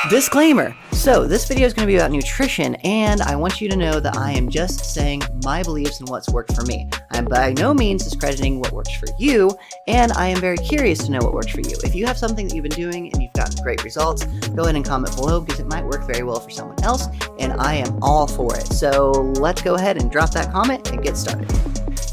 Disclaimer! So, this video is going to be about nutrition, and I want you to know that I am just saying my beliefs and what's worked for me. I'm by no means discrediting what works for you, and I am very curious to know what works for you. If you have something that you've been doing and you've gotten great results, go ahead and comment below because it might work very well for someone else, and I am all for it. So, let's go ahead and drop that comment and get started.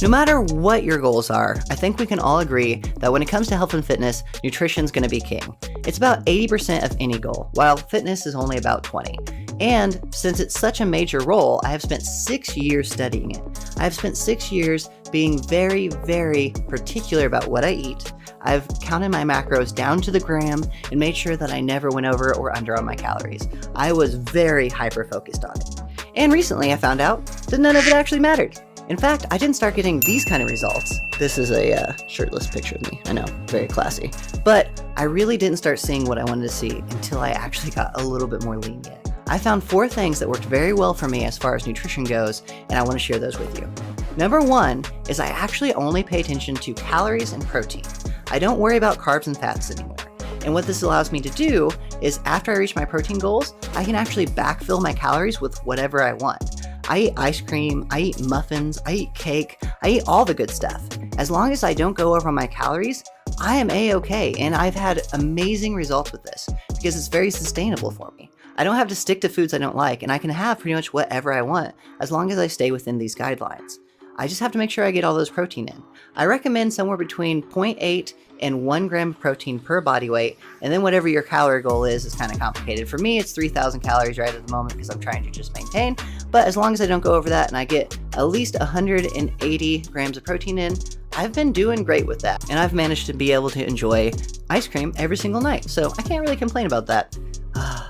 No matter what your goals are, I think we can all agree that when it comes to health and fitness, nutrition's going to be king. It's about 80% of any goal, while fitness is only about 20. And since it's such a major role, I have spent 6 years studying it. I have spent 6 years being very, very particular about what I eat. I've counted my macros down to the gram and made sure that I never went over or under on my calories. I was very hyper-focused on it. And recently I found out that none of it actually mattered. In fact, I didn't start getting these kind of results. This is a shirtless picture of me. I know, very classy. But I really didn't start seeing what I wanted to see until I actually got a little bit more lenient. I found 4 things that worked very well for me as far as nutrition goes, and I want to share those with you. Number 1 is I actually only pay attention to calories and protein. I don't worry about carbs and fats anymore. And what this allows me to do is after I reach my protein goals, I can actually backfill my calories with whatever I want. I eat ice cream, I eat muffins, I eat cake, I eat all the good stuff. As long as I don't go over my calories, I am a-okay, and I've had amazing results with this because it's very sustainable for me. I don't have to stick to foods I don't like, and I can have pretty much whatever I want as long as I stay within these guidelines. I just have to make sure I get all those protein in. I recommend somewhere between 0.8 and 1 gram of protein per body weight, and then whatever your calorie goal is kind of complicated. For me, it's 3,000 calories right at the moment because I'm trying to just maintain, but as long as I don't go over that and I get at least 180 grams of protein in, I've been doing great with that, and I've managed to be able to enjoy ice cream every single night, so I can't really complain about that.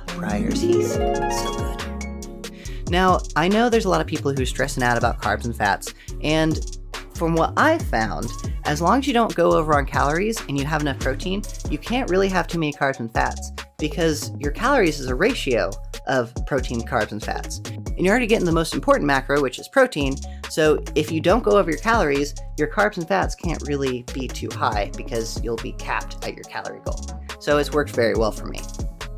Breyers, he's so good. Now, I know there's a lot of people who are stressing out about carbs and fats, and from what I've found, as long as you don't go over on calories and you have enough protein, you can't really have too many carbs and fats because your calories is a ratio of protein, carbs, and fats. And you're already getting the most important macro, which is protein, so if you don't go over your calories, your carbs and fats can't really be too high because you'll be capped at your calorie goal. So it's worked very well for me.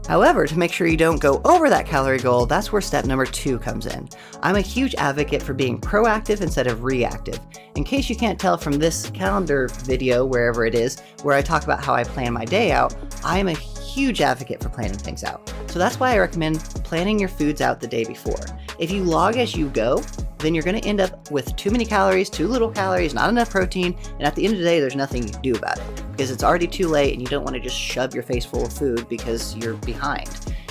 However, to make sure you don't go over that calorie goal, that's where step number 2 comes in. I'm a huge advocate for being proactive instead of reactive. In case you can't tell from this calendar video, wherever it is, where I talk about how I plan my day out, I am a huge advocate for planning things out. So that's why I recommend planning your foods out the day before. If you log as you go, then you're going to end up with too many calories, too little calories, not enough protein, and at the end of the day, there's nothing you can do about it because it's already too late and you don't want to just shove your face full of food because you're behind.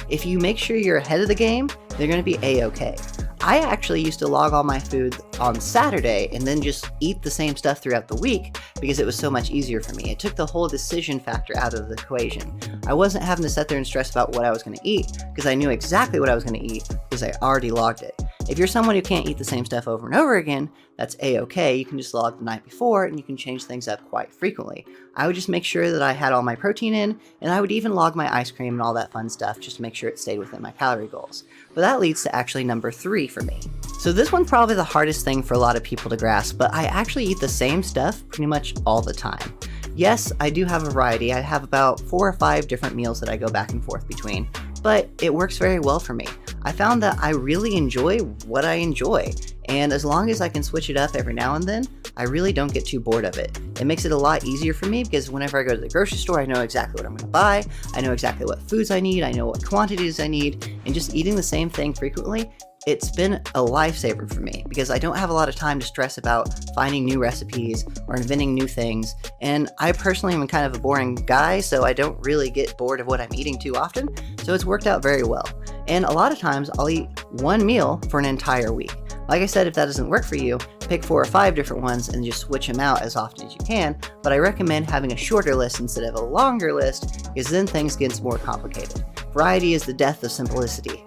If you make sure you're ahead of the game, they're going to be a-okay. I actually used to log all my food on Saturday and then just eat the same stuff throughout the week because it was so much easier for me. It took the whole decision factor out of the equation. I wasn't having to sit there and stress about what I was going to eat because I knew exactly what I was going to eat because I already logged it. If you're someone who can't eat the same stuff over and over again, that's a-okay. You can just log the night before and you can change things up quite frequently. I would just make sure that I had all my protein in, and I would even log my ice cream and all that fun stuff just to make sure it stayed within my calorie goals. But that leads to actually number 3 for me. So this one's probably the hardest thing for a lot of people to grasp, but I actually eat the same stuff pretty much all the time. Yes, I do have a variety. I have about 4 or 5 different meals that I go back and forth between, but it works very well for me. I found that I really enjoy what I enjoy, and as long as I can switch it up every now and then, I really don't get too bored of it. It makes it a lot easier for me because whenever I go to the grocery store, I know exactly what I'm going to buy, I know exactly what foods I need, I know what quantities I need, and just eating the same thing frequently, it's been a lifesaver for me because I don't have a lot of time to stress about finding new recipes or inventing new things. And I personally am kind of a boring guy, so I don't really get bored of what I'm eating too often. So it's worked out very well. And a lot of times I'll eat one meal for an entire week. Like I said, if that doesn't work for you, pick 4 or 5 different ones and just switch them out as often as you can. But I recommend having a shorter list instead of a longer list because then things get more complicated. Variety is the death of simplicity.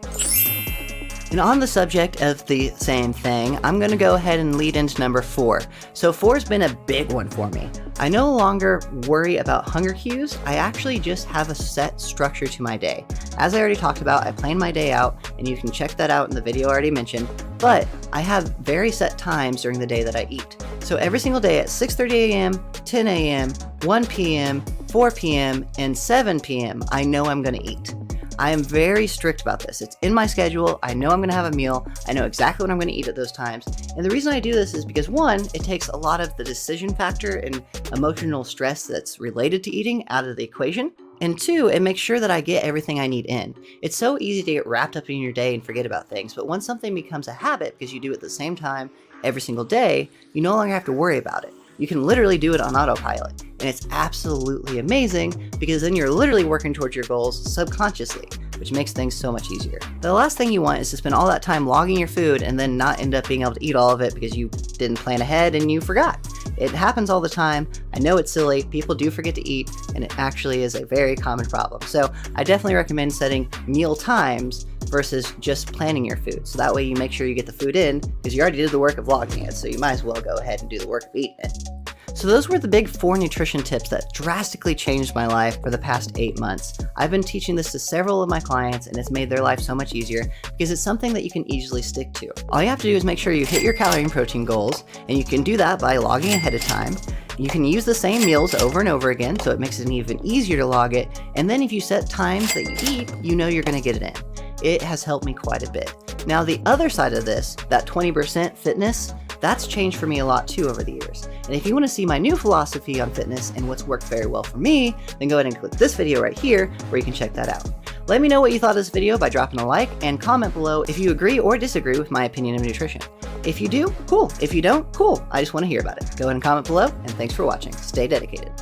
And on the subject of the same thing, I'm going to go ahead and lead into number 4. So 4's been a big one for me. I no longer worry about hunger cues. I actually just have a set structure to my day. As I already talked about, I plan my day out, and you can check that out in the video I already mentioned, but I have very set times during the day that I eat. So every single day at 6:30 a.m., 10 a.m., 1 p.m., 4 p.m., and 7 p.m., I know I'm going to eat. I am very strict about this. It's in my schedule. I know I'm going to have a meal. I know exactly what I'm going to eat at those times. And the reason I do this is because, one, it takes a lot of the decision factor and emotional stress that's related to eating out of the equation. And two, it makes sure that I get everything I need in. It's so easy to get wrapped up in your day and forget about things, but once something becomes a habit because you do it at the same time every single day, you no longer have to worry about it. You can literally do it on autopilot, and it's absolutely amazing because then you're literally working towards your goals subconsciously, which makes things so much easier. The last thing you want is to spend all that time logging your food and then not end up being able to eat all of it because you didn't plan ahead and you forgot. It happens all the time. I know it's silly. People do forget to eat, and it actually is a very common problem. So I definitely recommend setting meal times versus just planning your food. So that way you make sure you get the food in because you already did the work of logging it. So you might as well go ahead and do the work of eating it. So those were the big 4 nutrition tips that drastically changed my life for the past 8 months. I've been teaching this to several of my clients, and it's made their life so much easier because it's something that you can easily stick to. All you have to do is make sure you hit your calorie and protein goals, and you can do that by logging ahead of time. You can use the same meals over and over again, so it makes it even easier to log it. And then if you set times that you eat, you know you're going to get it in. It has helped me quite a bit. Now, the other side of this, that 20% fitness, that's changed for me a lot too over the years. And if you want to see my new philosophy on fitness and what's worked very well for me, then go ahead and click this video right here where you can check that out. Let me know what you thought of this video by dropping a like and comment below if you agree or disagree with my opinion of nutrition. If you do, cool. If you don't, cool. I just want to hear about it. Go ahead and comment below, and thanks for watching. Stay dedicated.